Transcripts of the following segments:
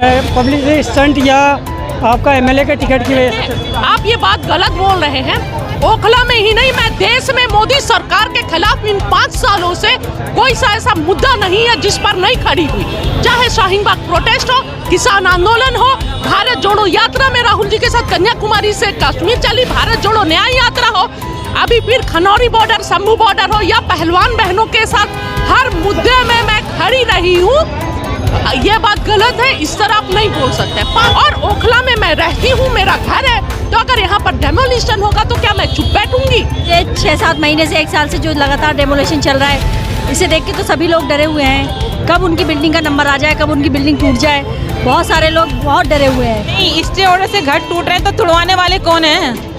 Publicity stunt या आपका MLA के टिकट की वजह से आप ये बात गलत बोल रहे हैं। ओखला में ही नहीं, मैं देश में मोदी सरकार के खिलाफ इन 5 सालों से कोई सा ऐसा मुद्दा नहीं है जिस पर नहीं खड़ी हुई। चाहे शाहीन बाग प्रोटेस्ट हो, किसान आंदोलन हो, भारत जोड़ो यात्रा में राहुल जी के साथ कन्याकुमारी से कश्मीर चली भारत जोड़ो न्याय यात्रा हो, अभी फिर खनौरी बॉर्डर, शंभू बॉर्डर हो, या पहलवान बहनों के साथ हर मुद्दे में मैं खड़ी रही हूँ। ये बात गलत है, इस तरह आप नहीं बोल सकते। और ओखला में मैं रहती हूँ, मेरा घर है, तो अगर यहाँ पर डेमोलिशन होगा तो क्या मैं चुप बैठूंगी? ये 6-7 महीने से 1 साल से जो लगातार डेमोलिशन चल रहा है, इसे देख के तो सभी लोग डरे हुए हैं। कब उनकी बिल्डिंग का नंबर आ जाए, कब उनकी बिल्डिंग टूट जाए, बहुत सारे लोग बहुत डरे हुए हैं। नहीं, इसके वजह से घर टूट रहे हैं तो तुड़वाने वाले कौन हैं?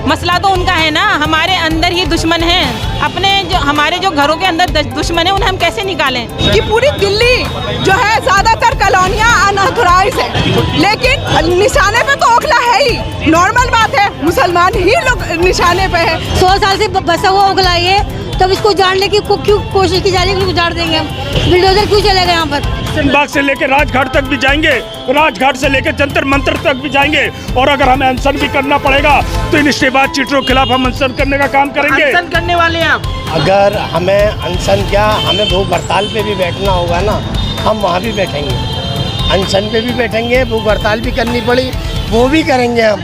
मसला तो उनका है ना, हमारे अंदर ही दुश्मन हैं। अपने जो हमारे जो घरों के अंदर दुश्मन है उन्हें हम कैसे निकालें? कि पूरी दिल्ली जो है ज्यादातर कॉलोनियां अनऑथराइज है, लेकिन निशाने पे तो ओखला है ही। नॉर्मल बात है, मुसलमान ही लोग निशाने पे है। 100 साल से बसा हुआ ओखला ये, तब इसको उजाड़ने की क्यों कोशिश की जा रही है? उजाड़ देंगे हम, बिल्डोजर क्यों चलेगा यहाँ पर? बाग से लेकर राजघाट तक भी जाएंगे, राजघाट से लेकर जंतर मंतर तक भी जाएंगे, और अगर हमें अनशन भी करना पड़ेगा तो इन इस्तेमाल चीटरों के खिलाफ हम अनशन करने का काम करेंगे। अनशन करने वाले हैं आप? अगर हमें अनशन क्या, हमें भूख हड़ताल पे भी बैठना होगा ना, हम वहाँ भी बैठेंगे, अनशन पे भी बैठेंगे, भूख हड़ताल भी करनी पड़ी वो भी करेंगे हम।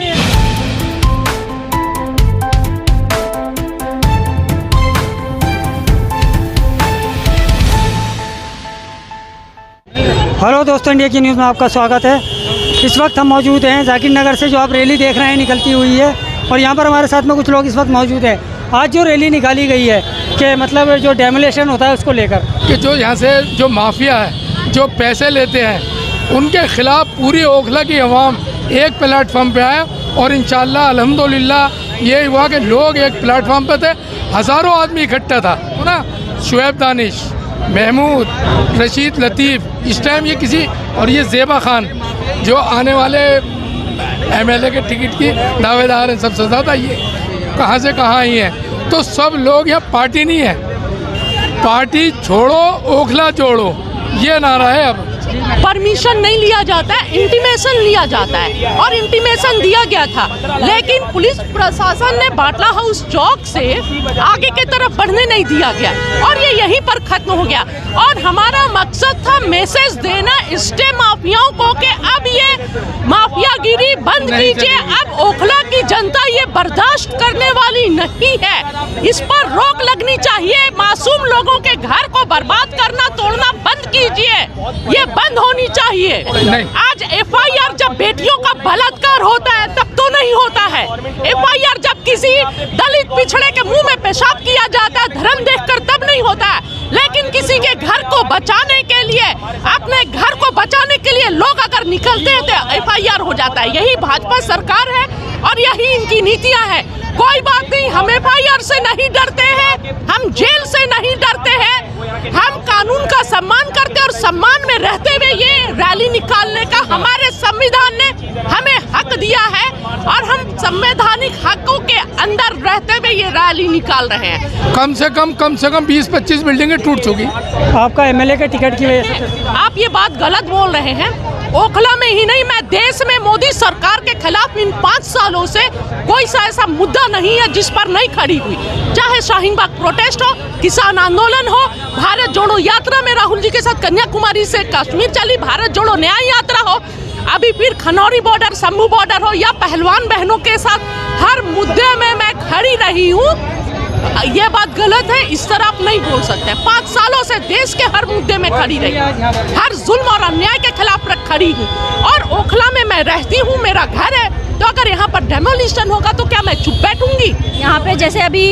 हेलो दोस्तों, इंडिया की न्यूज़ में आपका स्वागत है। इस वक्त हम मौजूद हैं जाकिर नगर से, जो आप रैली देख रहे हैं निकलती हुई है, और यहाँ पर हमारे साथ में कुछ लोग इस वक्त मौजूद हैं। आज जो रैली निकाली गई है कि मतलब जो डेमोलिशन होता है उसको लेकर, कि जो यहाँ से जो माफिया है, जो पैसे लेते हैं, उनके खिलाफ पूरी ओखला की आवाम एक प्लेटफॉर्म पे आए, और इंशाल्लाह अल्हम्दुलिल्लाह ये हुआ कि लोग एक प्लेटफॉर्म पे थे, हज़ारों आदमी इकट्ठा था ना। शुएब दानिश, महमूद, रशीद लतीफ़, इस टाइम ये किसी, और ये ज़ेबा खान जो आने वाले एमएलए के टिकट की दावेदार हैं, सबसे ज़्यादा ये कहाँ से कहाँ आई हैं। तो सब लोग यहाँ, पार्टी नहीं है, पार्टी छोड़ो ओखला जोड़ो, ये नारा है। अब परमिशन नहीं लिया जाता है, इंटीमेशन लिया जाता है, और इंटीमेशन दिया गया था, लेकिन पुलिस प्रशासन ने बाटला हाउस चौक से आगे की तरफ बढ़ने नहीं दिया गया, और ये यहीं पर खत्म हो गया। और हमारा मकसद था मैसेज देना स्टे माफियाओं को कि अब ये माफियागिरी बंद कीजिए, अब ओखला की जनता ये बर्दाश्त करने वाली नहीं है, इस पर रोक लगनी चाहिए। मासूम लोगों के घर को बर्बाद करना, तोड़ना बंद कीजिए, ये बंद होनी चाहिए। आज एफआईआर जब बेटियों का बलात्कार होता है तब तो नहीं होता है, एफआईआर जब किसी दलित पिछड़े के मुंह में पेशाब किया जाता है धर्म देखकर तब नहीं होता है, लेकिन किसी के घर को बचाने के लिए, अपने घर को बचाने के लिए लोग अगर निकलते हैं तो एफआईआर हो जाता है। यही भाजपा सरकार है और यही इनकी नीतियां हैं। कोई बात नहीं, हम एफआईआर से नहीं डरते हैं, हम जेल से नहीं डरते हैं, हम कानून का सम्मान करते हैं, और सम्मान में रहते हुए ये रैली निकालने का हमारे संविधान ने हमें हक दिया है, और हम संवैधानिक हकों के अंदर रहते हुए ये रैली निकाल रहे हैं। कम से कम 20-25 बिल्डिंगें टूट चुकी। आपका एमएलए के टिकट की वजह से आप ये बात गलत बोल रहे हैं। ओखला में ही नहीं, मैं देश में मोदी सरकार के खिलाफ इन 5 सालों से कोई सा ऐसा मुद्दा नहीं है जिस पर नहीं खड़ी हुई। चाहे शाहीन बाग प्रोटेस्ट हो, किसान आंदोलन हो, भारत जोड़ो यात्रा में राहुल जी के साथ कन्याकुमारी से कश्मीर चली भारत जोड़ो न्याय यात्रा हो, अभी फिर खनौरी बॉर्डर, शंभू बॉर्डर हो, या पहलवान बहनों के साथ हर मुद्दे में मैं खड़ी रही हूँ। ये बात गलत है, इस तरह आप नहीं बोल सकते। 5 सालों से देश के हर मुद्दे में खड़ी रही, हर जुल्म और अन्याय के खिलाफ खड़ी हूँ, और ओखला में मैं रहती हूँ, मेरा घर है, तो अगर यहाँ पर डेमोलिशन होगा तो क्या मैं चुप बैठूंगी? यहाँ पे जैसे अभी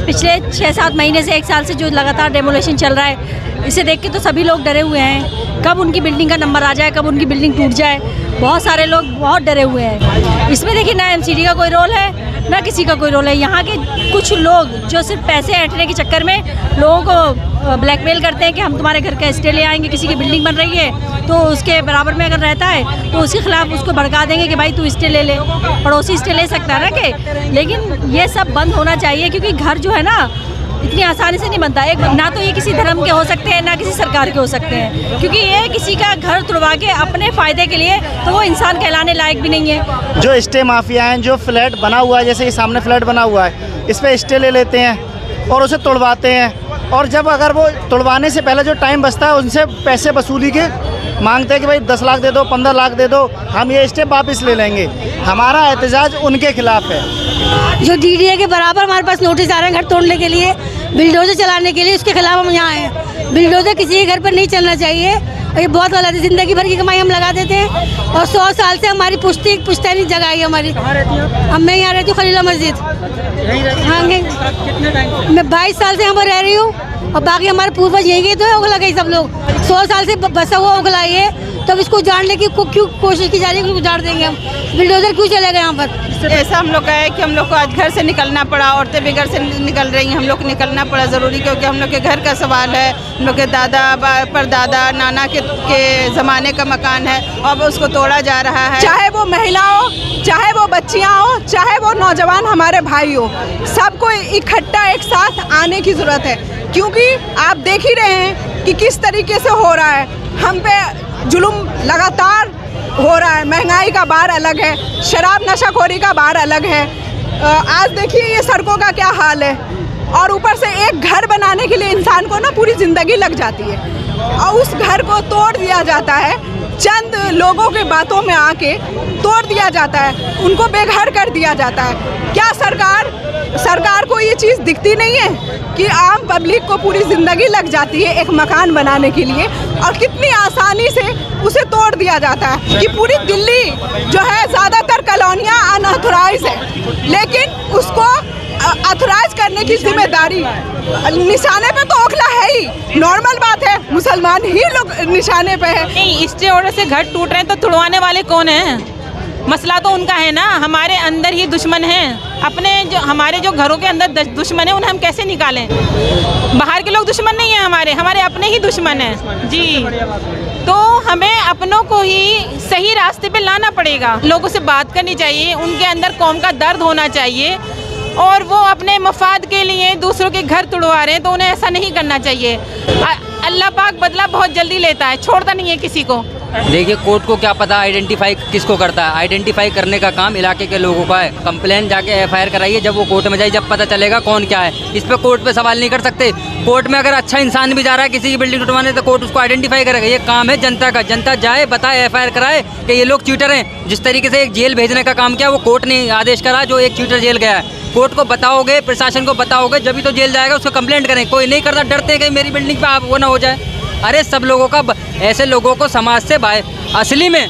पिछले 6-7 महीने से 1 साल से जो लगातार डेमोलिशन चल रहा है, इसे देख के तो सभी लोग डरे हुए हैं। कब उनकी बिल्डिंग का नंबर आ जाए, कब उनकी बिल्डिंग टूट जाए, बहुत सारे लोग बहुत डरे हुए हैं। इसमें देखिए, ना एमसीडी का कोई रोल है, ना किसी का कोई रोल है। यहाँ के कुछ लोग जो सिर्फ पैसे ऐंठने के चक्कर में लोगों को ब्लैकमेल करते हैं कि हम तुम्हारे घर का स्टे ले आएंगे, किसी की बिल्डिंग बन रही है तो उसके बराबर में अगर रहता है तो उसके खिलाफ उसको भड़का देंगे कि भाई तू स्टे ले ले, पड़ोसी स्टे ले सकता है ना कि। लेकिन ये सब बंद होना चाहिए, क्योंकि घर जो है ना, इतनी आसानी से नहीं बनता। एक ना तो ये किसी धर्म के हो सकते हैं, ना किसी सरकार के हो सकते हैं, क्योंकि ये किसी का घर तुड़वा के अपने फ़ायदे के लिए, तो वो इंसान कहलाने लायक भी नहीं है। जो स्टे माफिया हैं, जो फ्लैट बना हुआ है, जैसे ये सामने फ्लैट बना हुआ है, इस पर स्टे ले लेते हैं और उसे तोड़वाते हैं, और जब अगर वो तोड़वाने से पहले जो टाइम बचता है उनसे पैसे वसूली के मांगते हैं कि भाई 10 लाख दे दो, 15 लाख दे दो, हम ये स्टे वापस ले लेंगे। हमारा एहतजाज उनके खिलाफ है। जो DDA के बराबर हमारे पास नोटिस आ रहे हैं घर तोड़ने के लिए, बिल्डोजर चलाने के लिए, उसके खिलाफ हम यहाँ हैं। बिल्डोजर किसी के घर पर नहीं चलना चाहिए, और ये बहुत गलत है। ज़िंदगी भर की कमाई हम लगा देते हैं, और 100 साल से हमारी पुश्तैनी जगह है हमारी। अब मैं यहाँ रहती हूँ खलीला मस्जिद। हाँ, मैं 22 साल से यहाँ पर रह रही हूँ, और बाकी हमारे पूर्वज यहीं गए तो ओखला गए सब लोग। 100 साल से बसा हुआ ओखला है, तब इसको उजाड़ने की क्यों कोशिश की जा रही है कि उजाड़ देंगे हम? बिल्डोजर क्यों चले गए यहाँ पर? ऐसा हम लोग का है कि हम लोग को आज घर से निकलना पड़ा, औरतें भी घर से निकल रही हैं, हम लोग को निकलना पड़ा ज़रूरी, क्योंकि हम लोग के घर का सवाल है। हम लोग के दादा परदादा नाना के ज़माने का मकान है, अब उसको तोड़ा जा रहा है। चाहे वो महिला हो, चाहे वो बच्चियां हो, चाहे वो नौजवान हमारे भाई हो, सबको इकट्ठा एक साथ आने की ज़रूरत है, क्योंकि आप देख ही रहे हैं कि किस तरीके से हो रहा है। हम पे जुल्म लगातार हो रहा है, महंगाई का बार अलग है, शराब नशाखोरी का बार अलग है। आज देखिए ये सड़कों का क्या हाल है, और ऊपर से एक घर बनाने के लिए इंसान को ना पूरी ज़िंदगी लग जाती है, और उस घर को तोड़ दिया जाता है। चंद लोगों के बातों में आके तोड़ दिया जाता है, उनको बेघर कर दिया जाता है। क्या सरकार को ये चीज़ दिखती नहीं है कि आम पब्लिक को पूरी ज़िंदगी लग जाती है एक मकान बनाने के लिए, और कितनी आसानी से उसे तोड़ दिया जाता है कि पूरी दिल्ली जो है ज़्यादातर कॉलोनियाँ अनऑथराइज है, लेकिन उसको ऑथराइज करने की जिम्मेदारी निशाने पे तो ओखला है ही, नॉर्मल बात है, मुसलमान ही लोग निशाने पे है। नहीं, स्टे ऑर्डर से घर टूट रहे हैं तो तुड़वाने वाले कौन हैं? मसला तो उनका है ना, हमारे अंदर ही दुश्मन हैं। अपने जो हमारे जो घरों के अंदर दुश्मन है, उन्हें हम कैसे निकालें? बाहर के लोग दुश्मन नहीं है, हमारे अपने ही दुश्मन हैं जी। तो हमें अपनों को ही सही रास्ते पे लाना पड़ेगा, लोगों से बात करनी चाहिए, उनके अंदर कौम का दर्द होना चाहिए, और वो अपने मफाद के लिए दूसरों के घर तुड़वा रहे हैं, तो उन्हें ऐसा नहीं करना चाहिए। अल्लाह पाक बदला बहुत जल्दी लेता है, छोड़ता नहीं है किसी को। देखिए, कोर्ट को क्या पता आइडेंटिफाई किसको करता है? आइडेंटिफाई करने का काम इलाके के लोगों का है। कंप्लेन जाके FIR कराइए, जब वो कोर्ट में जाए, जब पता चलेगा कौन क्या है। इस पर कोर्ट पे सवाल नहीं कर सकते। कोर्ट में अगर अच्छा इंसान भी जा रहा है किसी की बिल्डिंग उठवाने, तो कोर्ट उसको आइडेंटिफाई करेगा। ये काम है जनता का। जनता जाए, बताए, FIR कराए कि ये लोग चीटर हैं। जिस तरीके से एक जेल भेजने का काम किया, वो कोर्ट ने आदेश करा, जो एक चीटर जेल गया है। कोर्ट को बताओगे, प्रशासन को बताओगे, जब भी तो जेल जाएगा, उसको कंप्लेंट करें। कोई नहीं करता, डरते हैं कि मेरी बिल्डिंग पे आप वो ना हो जाए। अरे सब लोगों का, ऐसे लोगों को समाज से असली में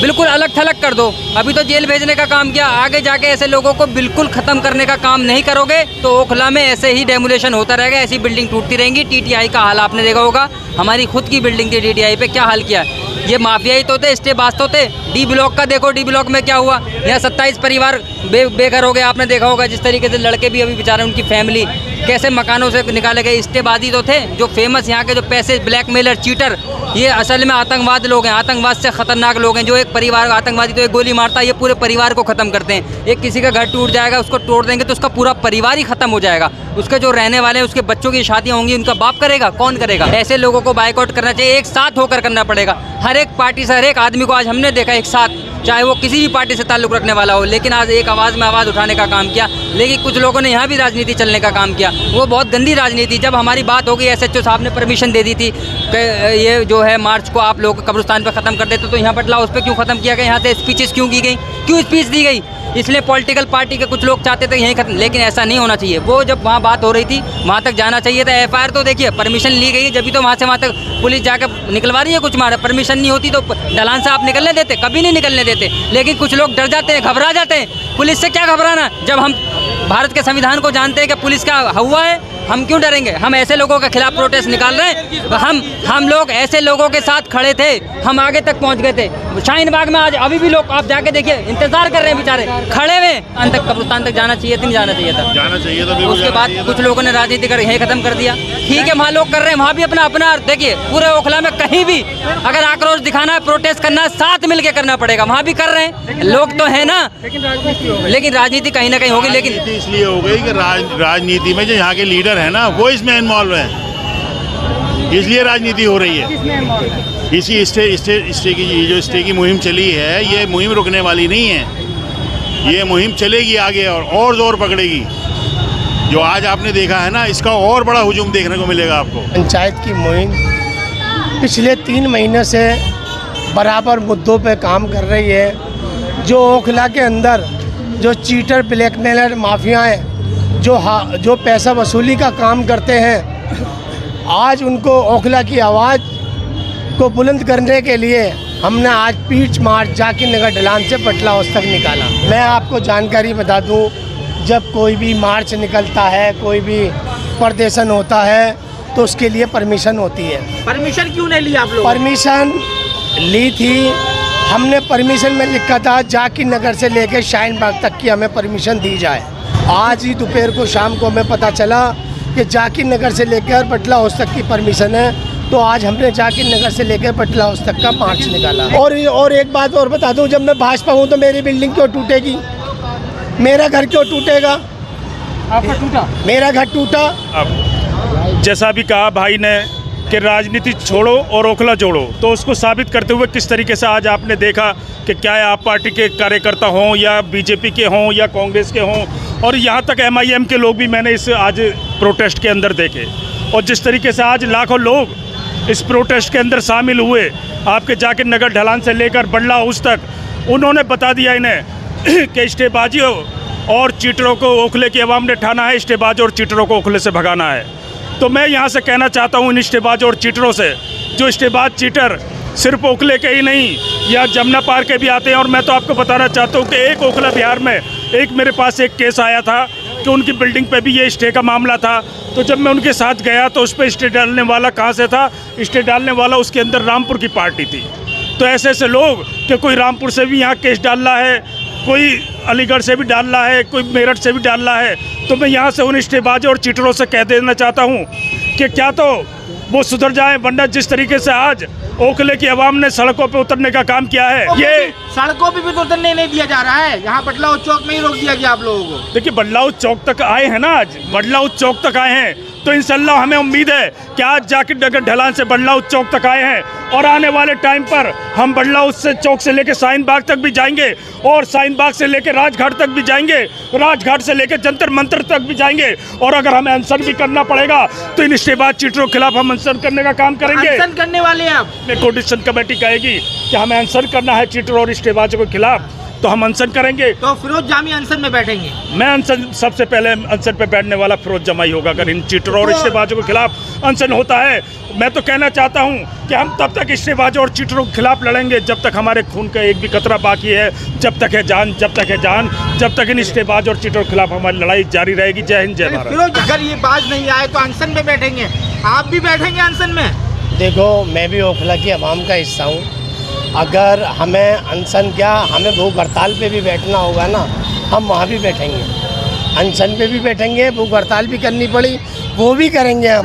बिल्कुल अलग थलग कर दो। अभी तो जेल भेजने का काम किया, आगे जाके ऐसे लोगों को बिल्कुल ख़त्म करने का काम नहीं करोगे तो ओखला में ऐसे ही डेमोलेशन होता रहेगा, ऐसी बिल्डिंग टूटती रहेंगी। TTI का हाल आपने देखा होगा, हमारी खुद की बिल्डिंग थी, TTI पे क्या हाल किया। ये माफियाई तो थे, स्टे बास तो थे। D ब्लॉक का देखो, D ब्लॉक में क्या हुआ। यहाँ 27 परिवार बेघर हो गए, आपने देखा होगा। जिस तरीके से लड़के भी अभी बेचारे, उनकी फैमिली कैसे मकानों से निकाले गए। स्टेबाजी तो थे, जो फेमस यहाँ के जो पैसे ब्लैकमेलर, चीटर, ये असल में आतंकवाद लोग हैं। आतंकवाद से ख़तरनाक लोग हैं। जो एक परिवार, आतंकवादी तो एक गोली मारता है, ये पूरे परिवार को ख़त्म करते हैं। एक किसी का घर टूट जाएगा, उसको तोड़ देंगे तो उसका पूरा परिवार ही ख़त्म हो जाएगा। उसके जो रहने वाले हैं, उसके बच्चों की शादियाँ होंगी, उनका बाप करेगा, कौन करेगा? ऐसे लोगों को बाइकआउट करना चाहिए, एक साथ होकर करना पड़ेगा। हर एक पार्टी से, हर एक आदमी को आज हमने देखा एक साथ, चाहे वो किसी भी पार्टी से ताल्लुक़ रखने वाला हो, लेकिन आज एक आवाज़ में आवाज़ उठाने का काम किया। लेकिन कुछ लोगों ने यहाँ भी राजनीति चलने का काम किया, वो बहुत गंदी राजनीति। जब हमारी बात होगी, SHO साहब ने परमिशन दे दी थी कि ये जो है मार्च को आप लोग कब्रिस्तान पर ख़त्म कर देते, तो यहाँ बटला उस पर क्यों ख़त्म किया गया? यहाँ से स्पीचेस क्यों की गई? क्यों स्पीच दी गई? इसलिए पॉलिटिकल पार्टी के कुछ लोग चाहते थे यहीं खत्म, लेकिन ऐसा नहीं होना चाहिए। वो जब वहाँ बात हो रही थी, वहाँ तक जाना चाहिए था। FIR तो देखिए, परमिशन ली गई है, जब भी तो वहाँ से वहाँ तक पुलिस जाकर निकलवा रही है। कुछ मारा, परमिशन नहीं होती तो ढलान से आप निकलने देते? कभी नहीं निकलने देते। लेकिन कुछ लोग डर जाते हैं, घबरा जाते हैं। पुलिस से क्या घबराना, जब हम भारत के संविधान को जानते हैं कि पुलिस का हुआ है, हम क्यों डरेंगे? हम ऐसे लोगों के खिलाफ प्रोटेस्ट निकाल रहे हैं। हम लोग ऐसे लोगों के साथ खड़े थे, हम आगे तक पहुंच गए थे। शाहीन बाग में आज अभी भी लोग, आप जाके देखिए, इंतजार कर रहे हैं बेचारे, खड़े हुए। अंत तक कब्रिस्तान तक जाना चाहिए, नहीं जाना चाहिए था? जाना चाहिए था। उसके बाद कुछ लोगों ने राजनीति कर यहीं खत्म कर दिया। ठीक है, वहाँ लोग कर रहे हैं, वहाँ भी अपना देखिए। पूरे ओखला में कहीं भी अगर आक्रोश दिखाना है, प्रोटेस्ट करना है, साथ मिलकर करना पड़ेगा। वहाँ भी कर रहे हैं लोग, तो है ना। लेकिन राजनीति कहीं ना कहीं होगी। लेकिन इसलिए हो गई कि राजनीति में जो यहाँ के लीडर लीडर है ना, वो इसमें इन्वॉल्व है, इसलिए राजनीति हो रही है। इसी स्टे की मुहिम चली है, ये मुहिम रुकने वाली नहीं है, ये मुहिम चलेगी आगे और जोर पकड़ेगी। जो आज आपने देखा है ना, इसका और बड़ा हुजूम देखने को मिलेगा आपको। पंचायत की मुहिम पिछले 3 महीने से बराबर मुद्दों पे काम कर रही है। जो ओखला के अंदर जो चीटर ब्लैकमेलर माफियाएँ जो पैसा वसूली का काम करते हैं, आज उनको ओखला की आवाज़ को बुलंद करने के लिए हमने आज पीच मार्च जाकिर नगर ढलान से पटला हाउस तक निकाला। मैं आपको जानकारी बता दूं, जब कोई भी मार्च निकलता है, कोई भी प्रदर्शन होता है, तो उसके लिए परमिशन होती है। परमिशन क्यों नहीं ली आप लोग? परमिशन ली थी हमने, परमिशन में लिखा था जाकिर नगर से लेकर शाहीन बाग तक की हमें परमिशन दी जाए। आज ही दोपहर को शाम को हमें पता चला कि जाकिर नगर से लेकर पटला हाउस तक की परमिशन है, तो आज हमने जाकिर नगर से लेकर पटला हाउस तक का मार्च निकाला। और एक बात और बता दूं, जब मैं भाजपा हूं तो मेरी बिल्डिंग क्यों टूटेगी, मेरा घर क्यों टूटेगा? आपका टूटा? मेरा घर टूटा। अब जैसा भी कहा भाई ने कि राजनीति छोड़ो और ओखला जोड़ो, तो उसको साबित करते हुए किस तरीके से आज आपने देखा कि क्या आप पार्टी के कार्यकर्ता हों या बीजेपी के हों या कांग्रेस के हों, और यहाँ तक MIM के लोग भी मैंने इस आज प्रोटेस्ट के अंदर देखे, और जिस तरीके से आज लाखों लोग इस प्रोटेस्ट के अंदर शामिल हुए, आपके जाकिर नगर ढलान से लेकर बल्ला हाउस तक, उन्होंने बता दिया इन्हें कि स्टेबाजियों और चीटरों को ओखले की आवाम ने ठाना है, स्टेबाज और चीटरों को ओखले से भगाना है। तो मैं यहाँ से कहना चाहता हूँ इन स्टेबाज और चीटरों से, जो स्टेबाज चीटर सिर्फ ओखले के ही नहीं या जमुना पार के भी आते हैं। और मैं तो आपको बताना चाहता हूँ कि एक ओखला बिहार में एक मेरे पास एक केस आया था कि उनकी बिल्डिंग पे भी ये स्टे का मामला था। तो जब मैं उनके साथ गया तो उस पर स्टे डालने वाला कहाँ से था, स्टे डालने वाला उसके अंदर रामपुर की पार्टी थी। तो ऐसे ऐसे लोग कि कोई रामपुर से भी यहाँ केस डाल रहा है, कोई अलीगढ़ से भी डाल रहा है, कोई मेरठ से भी डाल रहा है। तो मैं यहाँ से उन स्टेबाजों और चीटरों से कह देना चाहता हूँ कि क्या तो वो सुधर जाएं, वरना जिस तरीके से आज ओखले की आवाम ने सड़कों पे उतरने का काम किया है, ये सड़कों पे भी तो उतरने नहीं दिया जा रहा है। यहाँ बल्ला हाउस चौक में ही रोक दिया गया आप लोगों को। देखिए, बल्ला हाउस चौक तक आए हैं ना, आज बल्ला हाउस चौक तक आए हैं, तो इंशाल्लाह हमें उम्मीद है कि आज जाकिर नगर ढलान से बल्ला हाउस चौक तक आए हैं, और आने वाले टाइम पर हम बल्ला हाउस से चौक से लेकर शाहीन बाग तक भी जाएंगे, और शाहीन बाग से लेकर राजघाट तक भी जाएंगे, राजघाट से लेकर जंतर मंतर तक भी जाएंगे। और अगर हमें अनशन भी करना पड़ेगा तो इन स्टेबाज चीटरों के खिलाफ हम अनशन करने का काम करेंगे। अनशन करने वाले हैं आप? कोऑर्डिनेशन कमेटी कहेगी कि हमें अनशन करना है चीटरों और स्टेबाजों के खिलाफ, तो हम अनशन करेंगे। तो फिरोज जामी अनशन में बैठेंगे? मैं अनशन, सबसे पहले अनशन पे बैठने वाला फिरोज जमाई होगा अगर इन चीटरों और स्टेबाजों के खिलाफ अनशन होता है। मैं तो कहना चाहता हूं कि हम तब तक स्टेबाजों और चीटरों के खिलाफ लड़ेंगे जब तक हमारे खून का एक भी कतरा बाकी है, जब तक है जान, जब तक है जान, जब तक इन स्टेबाज और चीटरों के खिलाफ हमारी लड़ाई जारी रहेगी। जय हिंद, जय भारत। फिरोज, अगर ये बात नहीं आए तो अनशन में बैठेंगे, आप भी बैठेंगे अनशन में? देखो, मैं भी ओखला की आवाम का हिस्सा हूँ। अगर हमें अनशन क्या, हमें भूख हड़ताल पे भी बैठना होगा ना, हम वहाँ भी बैठेंगे, अनशन पे भी बैठेंगे, भूख हड़ताल भी करनी पड़ी वो भी करेंगे हम।